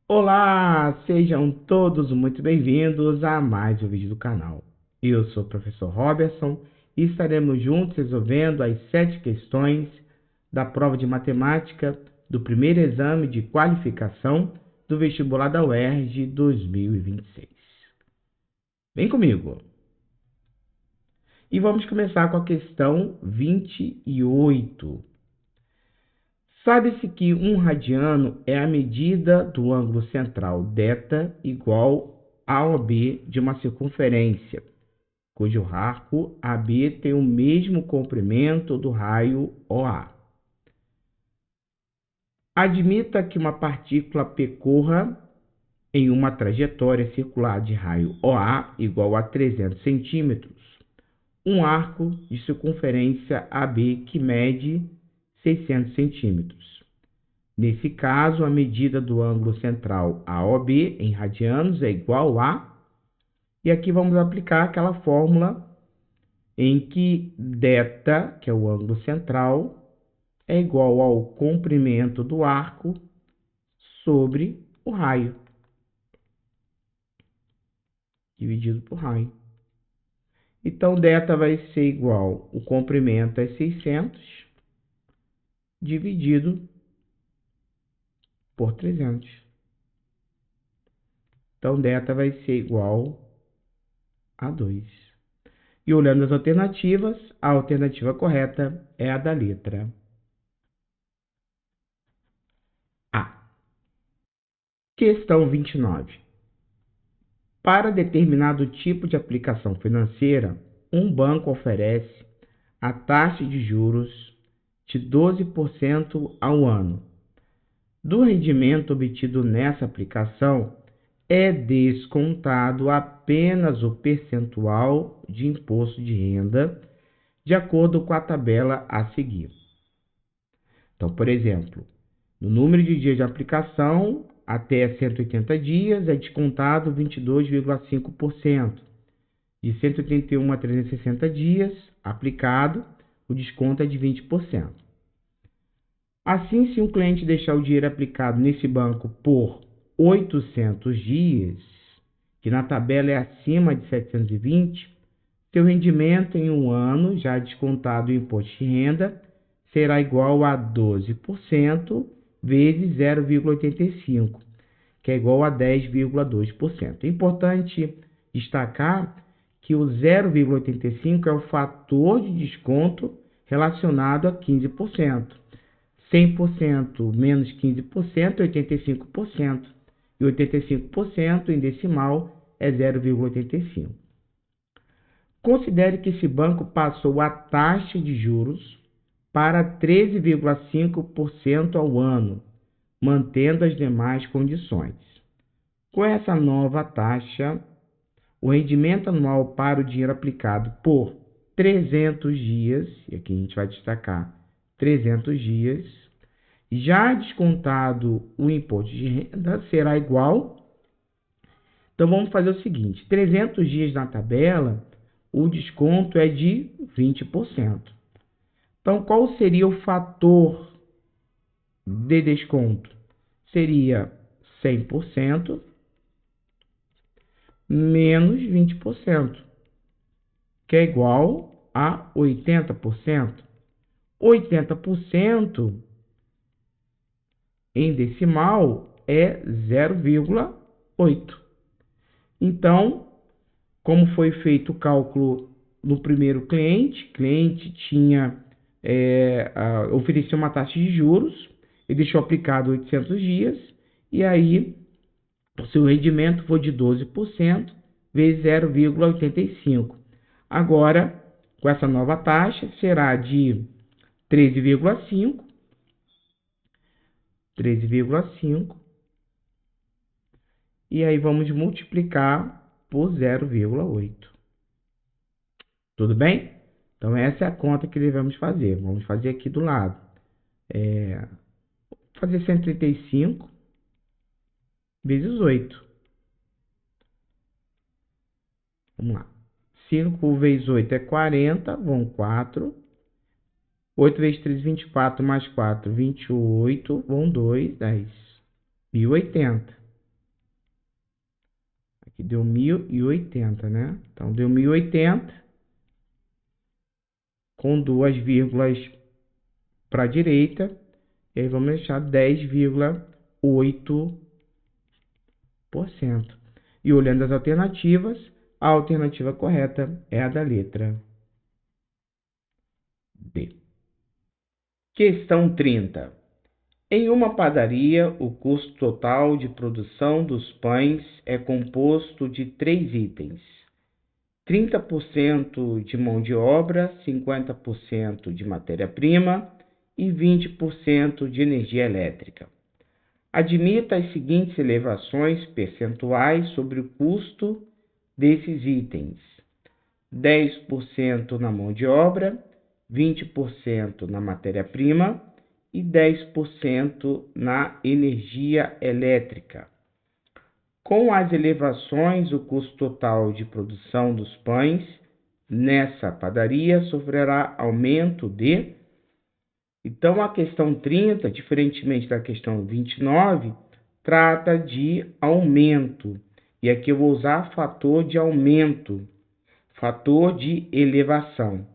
Olá, sejam todos muito bem-vindos a mais um vídeo do canal. Eu sou o professor Robertson e estaremos juntos resolvendo as 7 questões da prova de matemática do primeiro exame de qualificação do vestibular da UERJ 2026. Vem comigo! E vamos começar com a questão 28. Sabe-se que um radiano é a medida do ângulo central θ igual a OB de uma circunferência, cujo arco AB tem o mesmo comprimento do raio OA. Admita que uma partícula percorra em uma trajetória circular de raio OA igual a 300 centímetros, um arco de circunferência AB que mede 600 centímetros. Nesse caso, a medida do ângulo central AOB em radianos é igual a... E aqui vamos aplicar aquela fórmula em que θ, que é o ângulo central, é igual ao comprimento do arco sobre o raio, dividido por raio. Então, θ vai ser igual, o comprimento é 600, dividido por 300. Então, θ vai ser igual a 2. E olhando as alternativas, a alternativa correta é a da letra A. Questão 29. Para determinado tipo de aplicação financeira, um banco oferece a taxa de juros de 12% ao ano. Do rendimento obtido nessa aplicação, é descontado apenas o percentual de imposto de renda, de acordo com a tabela a seguir. Então, por exemplo, no número de dias de aplicação, até 180 dias, é descontado 22,5%. De 181 a 360 dias, aplicado, o desconto é de 20%. Assim, se um cliente deixar o dinheiro aplicado nesse banco por 800 dias, que na tabela é acima de 720, seu rendimento em um ano, já descontado o imposto de renda, será igual a 12% vezes 0,85, que é igual a 10,2%. É importante destacar que o 0,85 é o fator de desconto relacionado a 15%. 100% menos 15% é 85%. E 85% em decimal é 0,85. Considere que esse banco passou a taxa de juros para 13,5% ao ano, mantendo as demais condições. Com essa nova taxa, o rendimento anual para o dinheiro aplicado por 300 dias, e aqui a gente vai destacar 300 dias, já descontado o imposto de renda, será igual. Então, vamos fazer o seguinte, 300 dias na tabela, o desconto é de 20%. Então, qual seria o fator de desconto? Seria 100% menos 20%, que é igual a 80%. 80% em decimal é 0,8. Então, como foi feito o cálculo no primeiro cliente, tinha ofereceu uma taxa de juros, ele deixou aplicado 800 dias, e aí o seu rendimento foi de 12% vezes 0,85. Agora, com essa nova taxa, será de 13,5, e aí vamos multiplicar por 0,8. Tudo bem? Então, essa é a conta que devemos fazer. Vamos fazer aqui do lado. Fazer 135 vezes 8. Vamos lá. 5 vezes 8 é 40, vão 4. 8 vezes 3, 24, mais 4, 28, vão 2, 10. 1080. Aqui deu 1080, né? Então, deu 1080 com duas vírgulas para a direita. E aí vamos deixar 10,8%. E olhando as alternativas, a alternativa correta é a da letra D. Questão 30. Em uma padaria, o custo total de produção dos pães é composto de 3 itens: 30% de mão de obra, 50% de matéria-prima e 20% de energia elétrica. Admita as seguintes elevações percentuais sobre o custo desses itens: 10% na mão de obra, 20% na matéria-prima e 10% na energia elétrica. Com as elevações, o custo total de produção dos pães nessa padaria sofrerá aumento de... Então, a questão 30, diferentemente da questão 29, trata de aumento. E aqui eu vou usar fator de aumento, fator de elevação.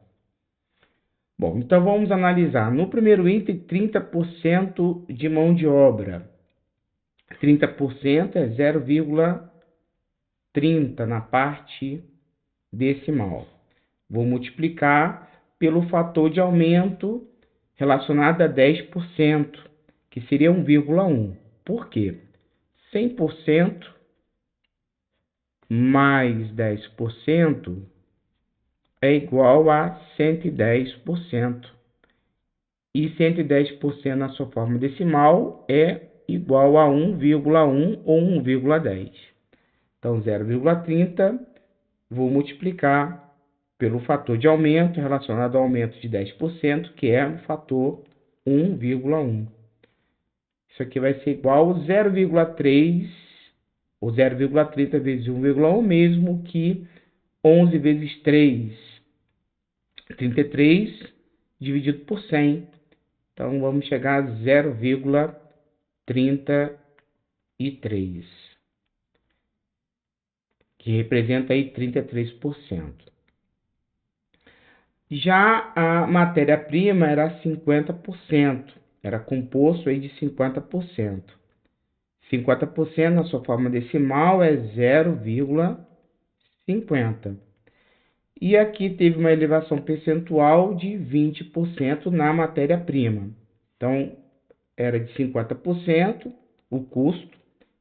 Bom, então vamos analisar. No primeiro item, 30% de mão de obra. 30% é 0,30 na parte decimal. Vou multiplicar pelo fator de aumento relacionado a 10%, que seria 1,1. Por quê? 100% mais 10% é igual a 110%. E 110% na sua forma decimal é igual a 1,1 ou 1,10. Então, 0,30 vou multiplicar pelo fator de aumento relacionado ao aumento de 10%, que é o fator 1,1. Isso aqui vai ser igual a 0,3, ou 0,30 vezes 1,1, mesmo que 11 vezes 3, 33, dividido por 100. Então, vamos chegar a 0,33, que representa aí 33%. Já a matéria-prima era 50%, era composto aí de 50%. 50% na sua forma decimal é 0,50. E aqui teve uma elevação percentual de 20% na matéria-prima. Então, era de 50% o custo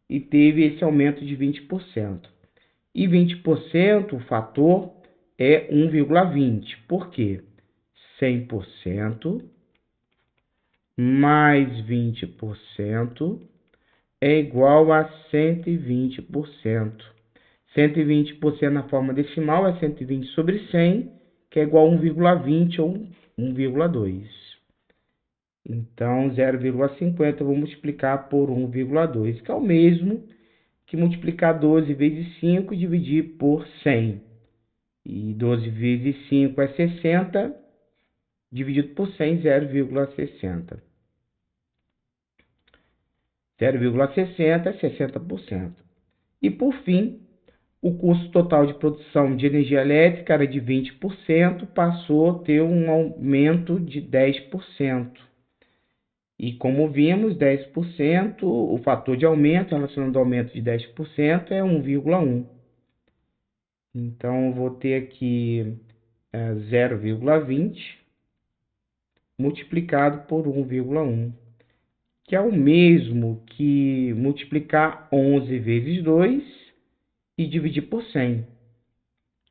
e teve esse aumento de 20%. E 20%, o fator, é 1,20. Por quê? 100% mais 20% é igual a 120%. 120% na forma decimal é 120 sobre 100, que é igual a 1,20 ou 1,2. Então, 0,50 eu vou multiplicar por 1,2, que é o mesmo que multiplicar 12 vezes 5 e dividir por 100. E 12 vezes 5 é 60, dividido por 100, 0,60. 0,60 é 60%. E, por fim, o custo total de produção de energia elétrica era de 20%, passou a ter um aumento de 10%. E como vimos, 10%, o fator de aumento, relacionado ao aumento de 10%, é 1,1. Então, eu vou ter aqui 0,20 multiplicado por 1,1, que é o mesmo que multiplicar 11 vezes 2 e dividir por 100.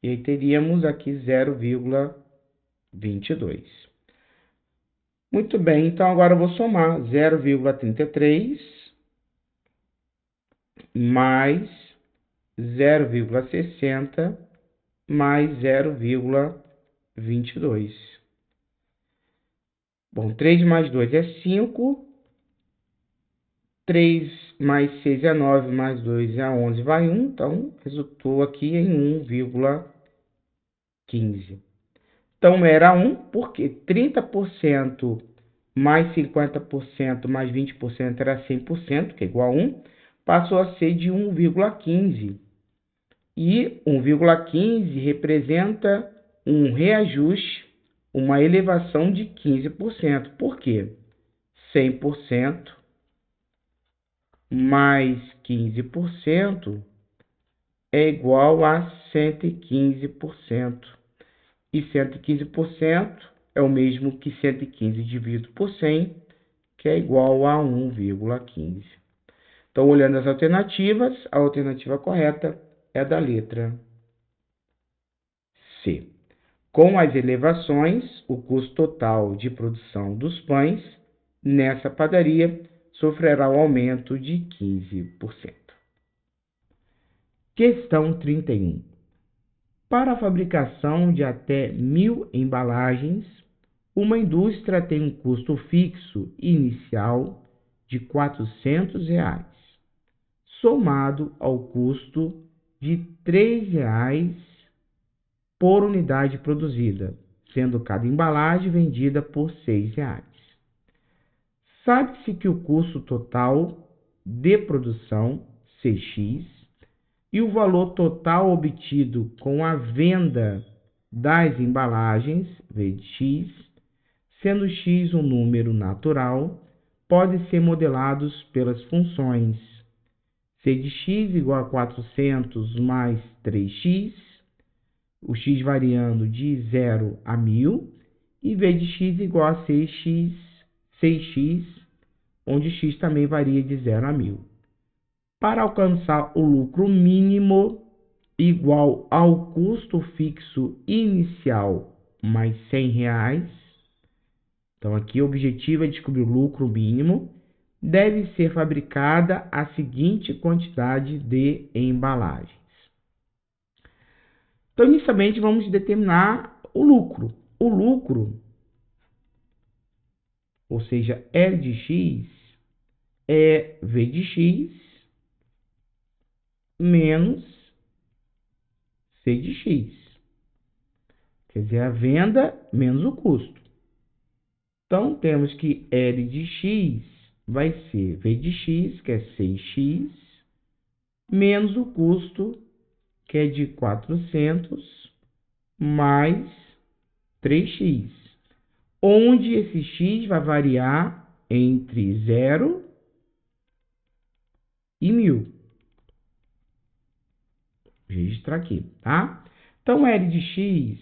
E aí teríamos aqui 0,22. Muito bem, então agora eu vou somar 0,33 mais 0,60 mais 0,22. Bom, 3 mais 2 é 5. 3 mais 6 é 9, mais 2 é 11, vai 1. Então, resultou aqui em 1,15. Então, era 1, porque 30% mais 50% mais 20% era 100%, que é igual a 1, passou a ser de 1,15. E 1,15 representa um reajuste, uma elevação de 15%. Por quê? 100% mais 15% é igual a 115%. E 115% é o mesmo que 115 dividido por 100, que é igual a 1,15. Então, olhando as alternativas, a alternativa correta é a da letra C. Com as elevações, o custo total de produção dos pães nessa padaria sofrerá um aumento de 15%. Questão 31. Para a fabricação de até 1.000 embalagens, uma indústria tem um custo fixo inicial de R$ 400, somado ao custo de R$ 3 por unidade produzida, sendo cada embalagem vendida por R$ 6. Sabe-se que o custo total de produção, CX, e o valor total obtido com a venda das embalagens, VX, sendo x um número natural, podem ser modelados pelas funções c de x igual a 400 mais 3x, o x variando de 0 a 1.000, e v de x igual a 6x, onde x também varia de 0 a 1.000. Para alcançar o lucro mínimo igual ao custo fixo inicial mais R$ 100, então aqui o objetivo é descobrir o lucro mínimo, deve ser fabricada a seguinte quantidade de embalagens. Então, inicialmente, vamos determinar o lucro. O lucro, ou seja, L de x, é V de x menos C de x. Quer dizer, a venda menos o custo. Então, temos que L de x vai ser V de x, que é 6x, menos o custo, que é de 400, mais 3x, onde esse x vai variar entre 0 e 1.000. Vou registrar aqui, tá? Então, L de x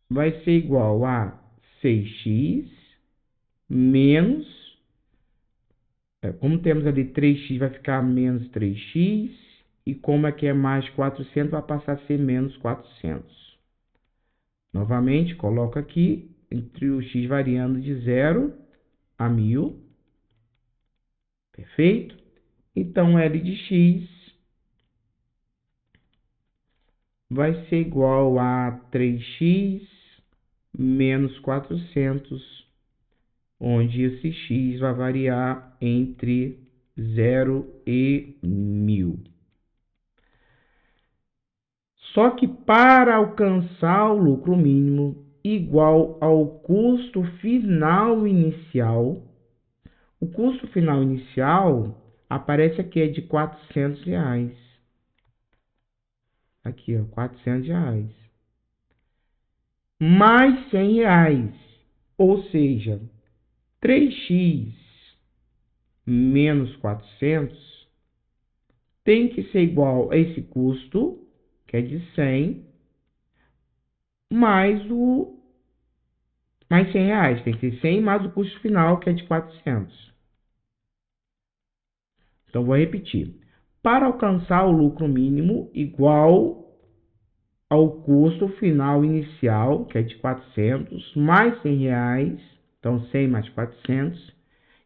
vai ser igual a 6x menos, como temos ali 3x, vai ficar menos 3x, e como aqui é mais 400, vai passar a ser menos 400. Novamente, coloco aqui, entre o x variando de 0 a 1.000. Perfeito? Então, L de x vai ser igual a 3x menos 400, onde esse x vai variar entre 0 e 1.000. Só que para alcançar o lucro mínimo igual ao custo final inicial, o custo final inicial aparece aqui, é de R$ 400. Aqui, ó, R$ 400. Mais R$ 100. Ou seja, 3x menos 400 tem que ser igual a esse custo, que é de 100, mais R$ 100. Tem que ser 100 mais o custo final, que é de 400. Então, vou repetir. Para alcançar o lucro mínimo igual ao custo final inicial, que é de 400, mais R$ 100, então 100 mais 400,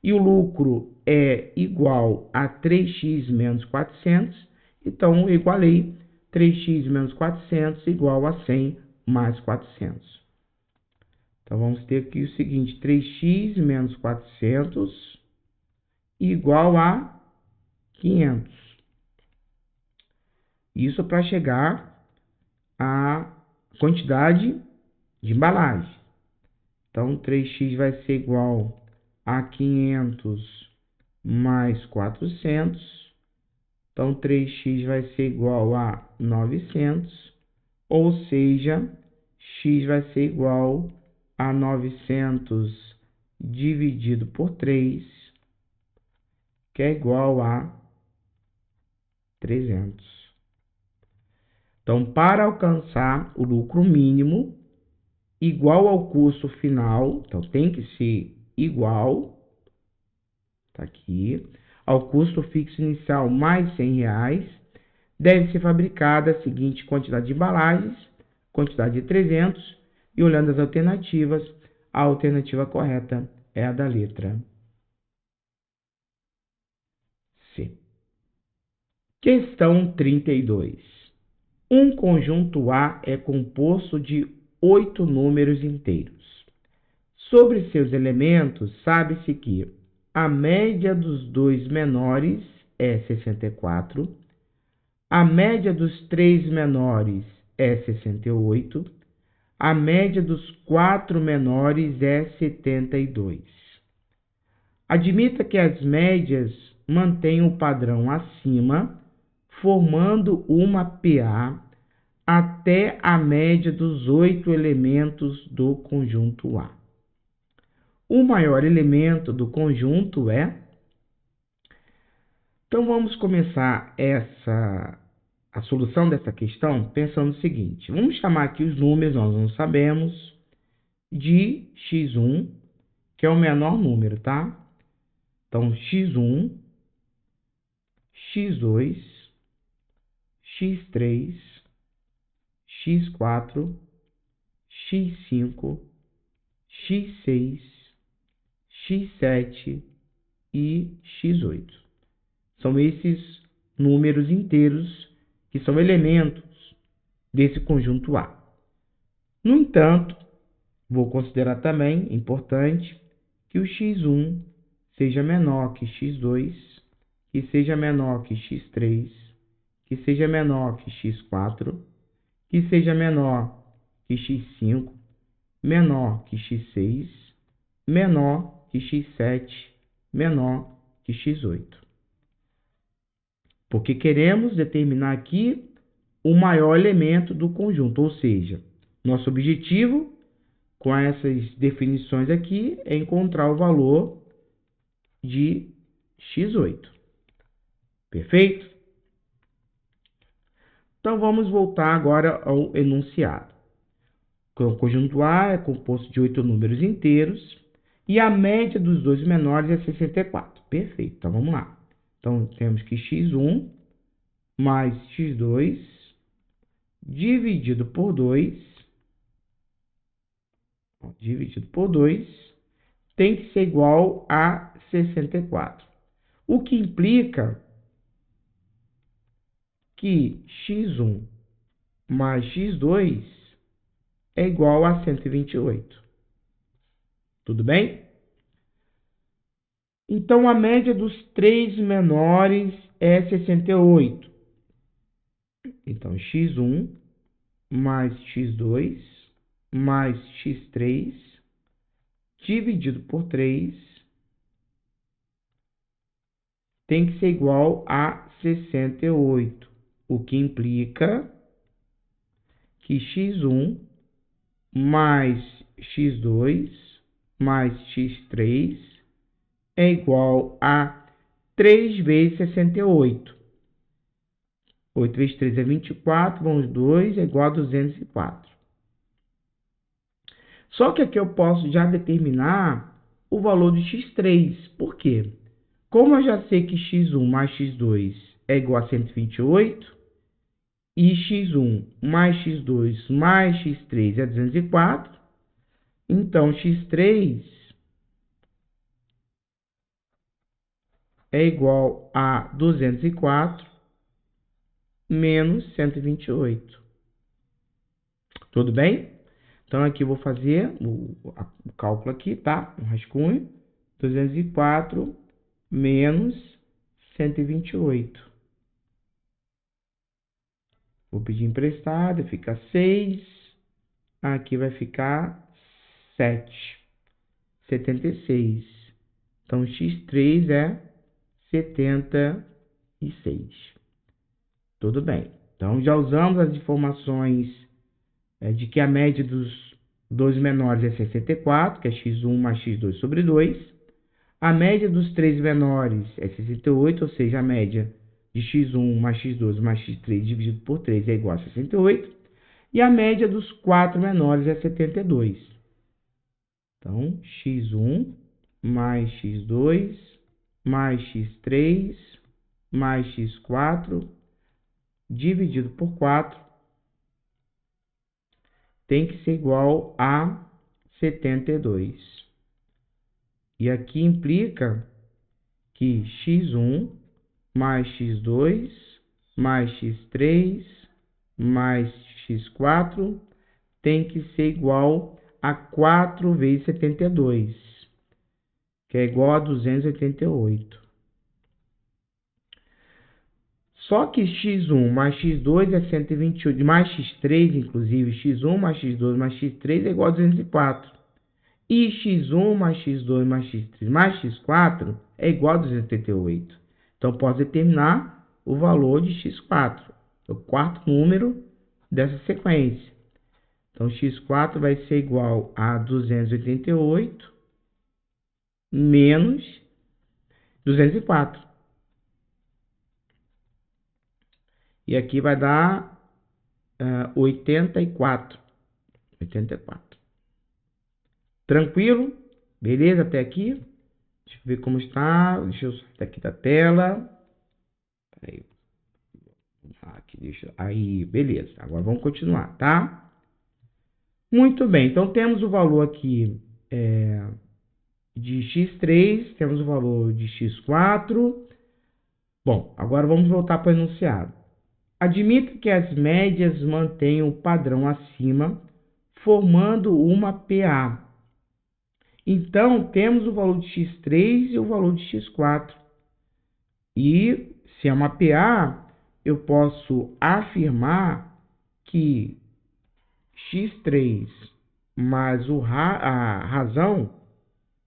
e o lucro é igual a 3x menos 400, então eu igualei 3x menos 400 igual a 100 mais 400. Então, vamos ter aqui o seguinte, 3x menos 400 igual a 500. Isso para chegar à quantidade de embalagem. Então, 3x vai ser igual a 500 mais 400. Então, 3x vai ser igual a 900, ou seja, x vai ser igual a 900 dividido por 3, que é igual a 300. Então, para alcançar o lucro mínimo igual ao custo final, então tem que ser igual, tá aqui, ao custo fixo inicial mais R$100, deve ser fabricada a seguinte quantidade de embalagens, quantidade de 300, e olhando as alternativas, a alternativa correta é a da letra C. Questão 32. Um conjunto A é composto de 8 números inteiros. Sobre seus elementos, sabe-se que a média dos dois menores é 64, a média dos três menores é 68, a média dos quatro menores é 72. Admita que as médias mantêm o padrão acima, formando uma PA até a média dos 8 elementos do conjunto A. O maior elemento do conjunto é... Então, vamos começar a solução dessa questão pensando o seguinte. Vamos chamar aqui os números, nós não sabemos, de x1, que é o menor número, tá? Então, x1, x2, x3, x4, x5, x6, x7 e x8. São esses números inteiros que são elementos desse conjunto A. No entanto, vou considerar também importante que o x1 seja menor que x2, que seja menor que x3, que seja menor que x4, que seja menor que x5, menor que x6, menor que x7, menor que x8. Porque queremos determinar aqui o maior elemento do conjunto, ou seja, nosso objetivo com essas definições aqui é encontrar o valor de x8. Perfeito? Então, vamos voltar agora ao enunciado. O conjunto A é composto de 8 números inteiros e a média dos dois menores é 64. Perfeito. Então, vamos lá. Então, temos que x1 mais x2 dividido por 2, tem que ser igual a 64. O que implica que x1 mais x2 é igual a 128. Tudo bem? Então, a média dos três menores é 68. Então, x1 mais x2 mais x3 dividido por 3 tem que ser igual a 68, o que implica que x1 mais x2 mais x3 é igual a 3 vezes 68. 8 vezes 3 é 24, vamos 2, é igual a 204. Só que aqui eu posso já determinar o valor de x3. Por quê? Como eu já sei que x1 mais x2 é igual a 128, e x1 mais x2 mais x3 é 204, então x3 é igual a 204 menos 128. Tudo bem? Então, aqui eu vou fazer o cálculo aqui, tá? Um rascunho. 204 menos 128. Vou pedir emprestado, fica 6. Aqui vai ficar 7. 76. Então, x3 é 76. Tudo bem. Então, já usamos as informações de que a média dos dois menores é 64, que é x1 mais x2 sobre 2. A média dos três menores é 68, ou seja, a média de x1 mais x2 mais x3 dividido por 3 é igual a 68. E a média dos quatro menores é 72. Então, x1 mais x2 mais x3 mais x4 dividido por 4 tem que ser igual a 72. E aqui implica que x1 mais x2 mais x3 mais x4 tem que ser igual a 4 vezes 72, que é igual a 288. Só que x1 mais x2 é 128, mais x3, inclusive, x1 mais x2 mais x3 é igual a 204. E x1 mais x2 mais x3 mais x4 é igual a 288. Então, posso determinar o valor de x4, o quarto número dessa sequência. Então, x4 vai ser igual a 288 menos 204. E aqui vai dar 84. 84. Tranquilo? Beleza até aqui? Deixa eu ver como está. Deixa eu sair daqui da tela. Peraí. Aqui, aí, beleza. Agora vamos continuar, tá? Muito bem. Então, temos o valor aqui de x3. Temos o valor de x4. Bom, agora vamos voltar para o enunciado. Admita que as médias mantenham o padrão acima, formando uma PA. Então, temos o valor de x3 e o valor de x4. E, se é uma PA, eu posso afirmar que x3 mais a razão,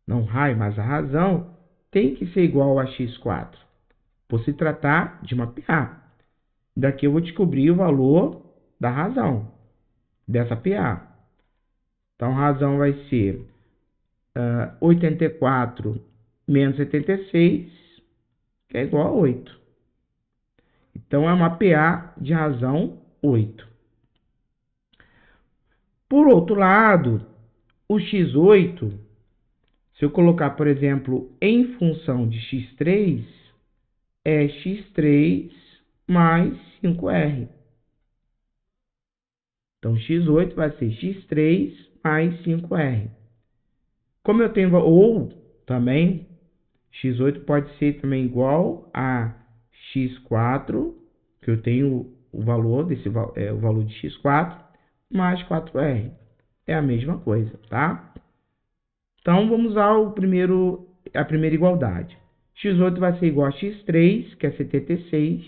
não raio, mas a razão, tem que ser igual a x4, por se tratar de uma PA. Daqui eu vou descobrir o valor da razão, dessa PA. Então, a razão vai ser 84 menos 76, que é igual a 8. Então, é uma PA de razão 8. Por outro lado, o x8, se eu colocar, por exemplo, em função de x3, é x3 mais 5r. Então, x8 vai ser x3 mais 5r. Como eu tenho, ou também, x8 pode ser também igual a x4, que eu tenho o valor o valor de x4, mais 4r. É a mesma coisa, tá? Então, vamos usar a primeira igualdade. x8 vai ser igual a x3, que é 76,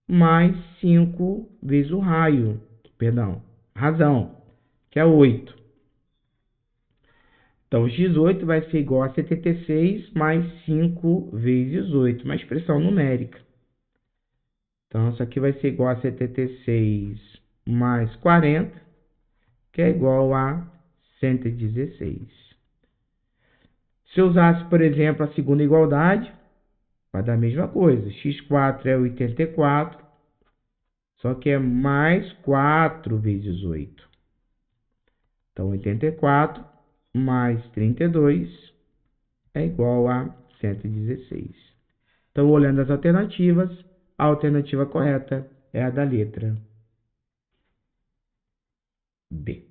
mais 5 vezes o razão, que é 8. Então, x8 vai ser igual a 76 mais 5 vezes 8, uma expressão numérica. Então, isso aqui vai ser igual a 76 mais 40, que é igual a 116. Se eu usasse, por exemplo, a segunda igualdade, vai dar a mesma coisa. x4 é 84, só que é mais 4 vezes 8. Então, 84 mais 32 é igual a 116. Então, olhando as alternativas, a alternativa correta é a da letra B.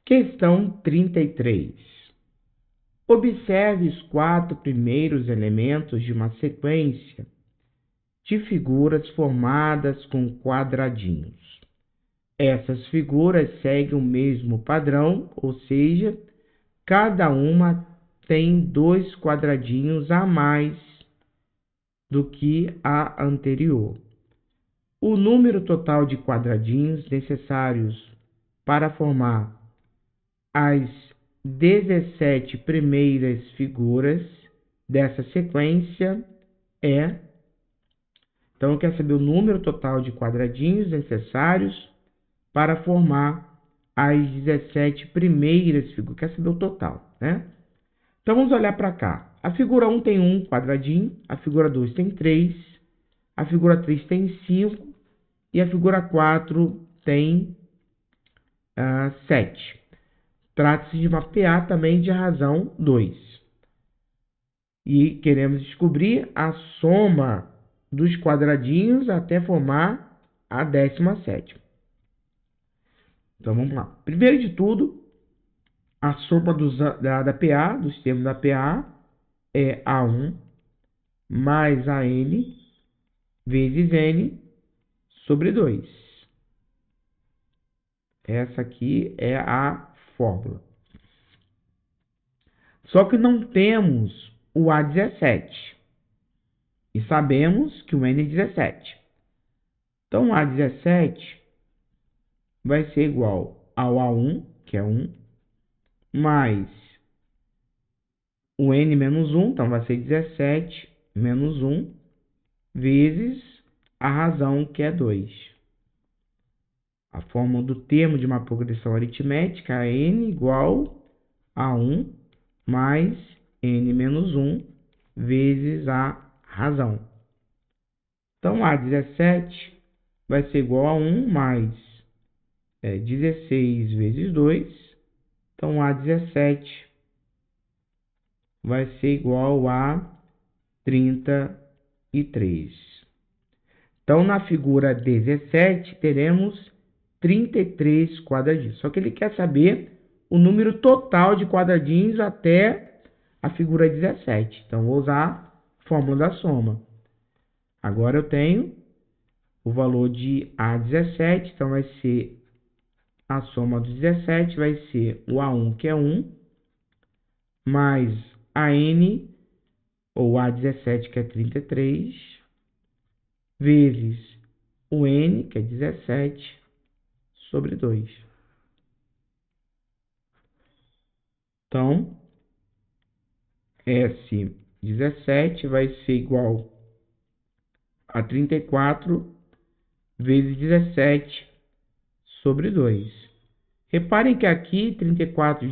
Questão 33. Observe os 4 primeiros elementos de uma sequência de figuras formadas com quadradinhos. Essas figuras seguem o mesmo padrão, ou seja, cada uma tem 2 quadradinhos a mais do que a anterior. O número total de quadradinhos necessários para formar as 17 primeiras figuras dessa sequência é Então, eu quero saber o número total de quadradinhos necessários para formar as 17 primeiras figuras. Quero saber o total, né? Então, vamos olhar para cá. A figura 1 tem 1 quadradinho, a figura 2 tem 3, a figura 3 tem 5 e a figura 4 tem 7. Trata-se de mapear também de razão 2. E queremos descobrir a soma dos quadradinhos até formar a 17ª. Então, vamos lá. Primeiro de tudo, a soma da PA, dos termos da PA, é A1 mais AN vezes N sobre 2. Essa aqui é a fórmula. Só que não temos o A17. E sabemos que o N é 17. Então, o A17 vai ser igual ao A1, que é 1, mais o N menos 1, então vai ser 17 menos 1, vezes a razão, que é 2. A fórmula do termo de uma progressão aritmética é N igual a 1 mais N menos 1 vezes a razão. Então, A17 vai ser igual a 1 mais 16 vezes 2. Então, A17 vai ser igual a 33. Então, na figura 17, teremos 33 quadradinhos. Só que ele quer saber o número total de quadradinhos até a figura 17. Então, vou usar a fórmula da soma. Agora, eu tenho o valor de A17. Então, vai ser a soma do 17, vai ser o A1, que é 1, mais a N, ou A17, que é 33, vezes o N, que é 17, sobre 2. Então, S17 vai ser igual a 34 vezes 17 sobre 2. Reparem que aqui 34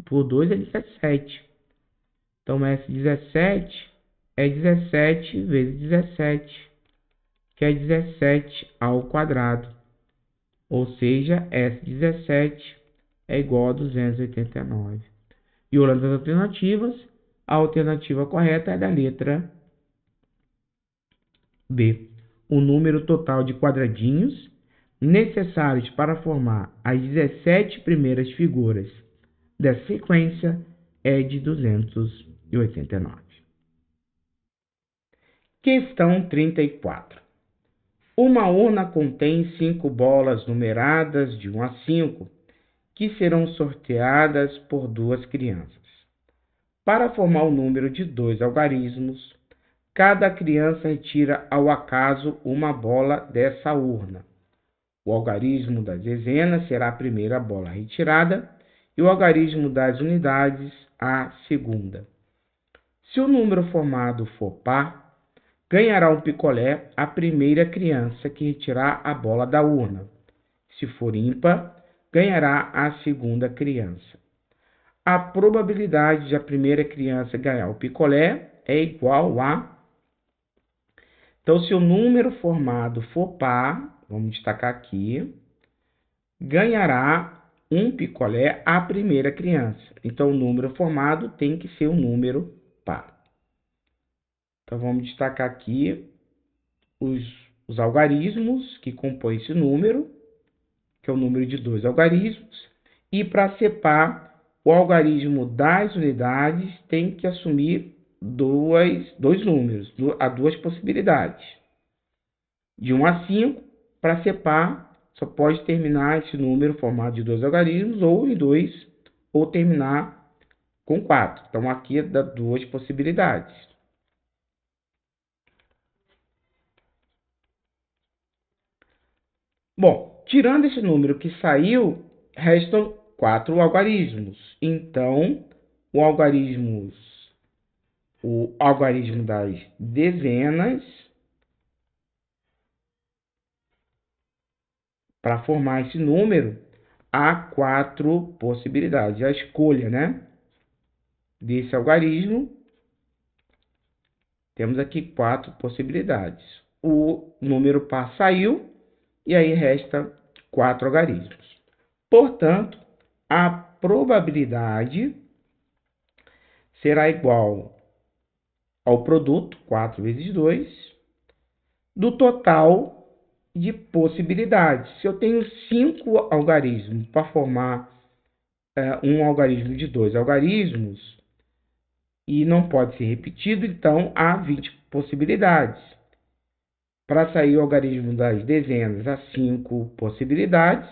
por 2 é 17. Então, S17 é 17 vezes 17, que é 17 ao quadrado. Ou seja, S17 é igual a 289. E olhando as alternativas, a alternativa correta é da letra B. O número total de quadradinhos necessários para formar as 17 primeiras figuras dessa sequência é de 289. Questão 34. Uma urna contém 5 bolas numeradas de 1 a 5, que serão sorteadas por 2 crianças. Para formar o número de 2 algarismos, cada criança retira ao acaso uma bola dessa urna. O algarismo das dezenas será a primeira bola retirada e o algarismo das unidades a segunda. Se o número formado for par, ganhará um picolé a primeira criança que retirar a bola da urna. Se for ímpar, ganhará a segunda criança. A probabilidade de a primeira criança ganhar o picolé é igual a... Então, se o número formado for par, vamos destacar aqui, ganhará um picolé a primeira criança. Então, o número formado tem que ser um número par. Então, vamos destacar aqui os algarismos que compõem esse número, que é o número de 2 algarismos. E para ser par, o algarismo das unidades tem que assumir dois números, há 2 possibilidades. De 1 a 5, para ser par, só pode terminar esse número formado de 2 algarismos, ou em 2, ou terminar com 4. Então, aqui dá 2 possibilidades. Bom, tirando esse número que saiu, restam 4 algarismos. Então, o algarismo das dezenas Para formar esse número, há 4 possibilidades. A escolha, né, desse algarismo, temos aqui 4 possibilidades. O número par saiu e aí resta 4 algarismos. Portanto, a probabilidade será igual ao produto, 4 vezes 2, do total de possibilidades. Se eu tenho 5 algarismos para formar um algarismo de 2 algarismos, e não pode ser repetido, então há 20 possibilidades. Para sair o algarismo das dezenas, há 5 possibilidades.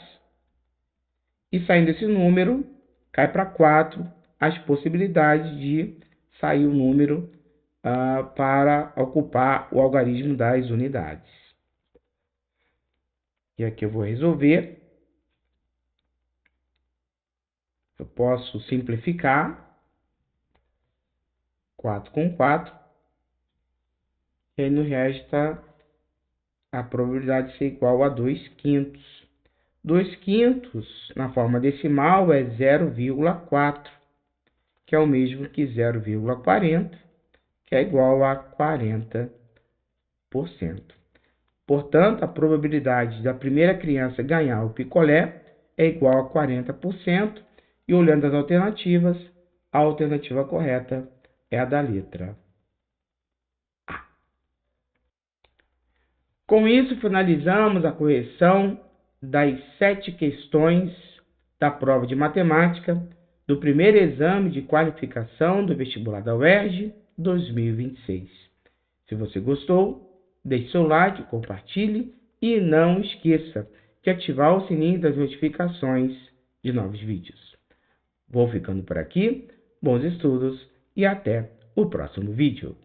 E saindo esse número, cai para 4 as possibilidades de sair o número para ocupar o algarismo das unidades. E aqui eu vou resolver. Eu posso simplificar. 4 com 4. E aí nos resta a probabilidade de ser igual a 2/5. 2/5 na forma decimal é 0,4, que é o mesmo que 0,40, que é igual a 40%. Portanto, a probabilidade da primeira criança ganhar o picolé é igual a 40%, e olhando as alternativas, a alternativa correta é a da letra A. Com isso, finalizamos a correção das 7 questões da prova de matemática do primeiro exame de qualificação do vestibular da UERJ 2026. Se você gostou, deixe seu like, compartilhe e não esqueça de ativar o sininho das notificações de novos vídeos. Vou ficando por aqui, bons estudos e até o próximo vídeo.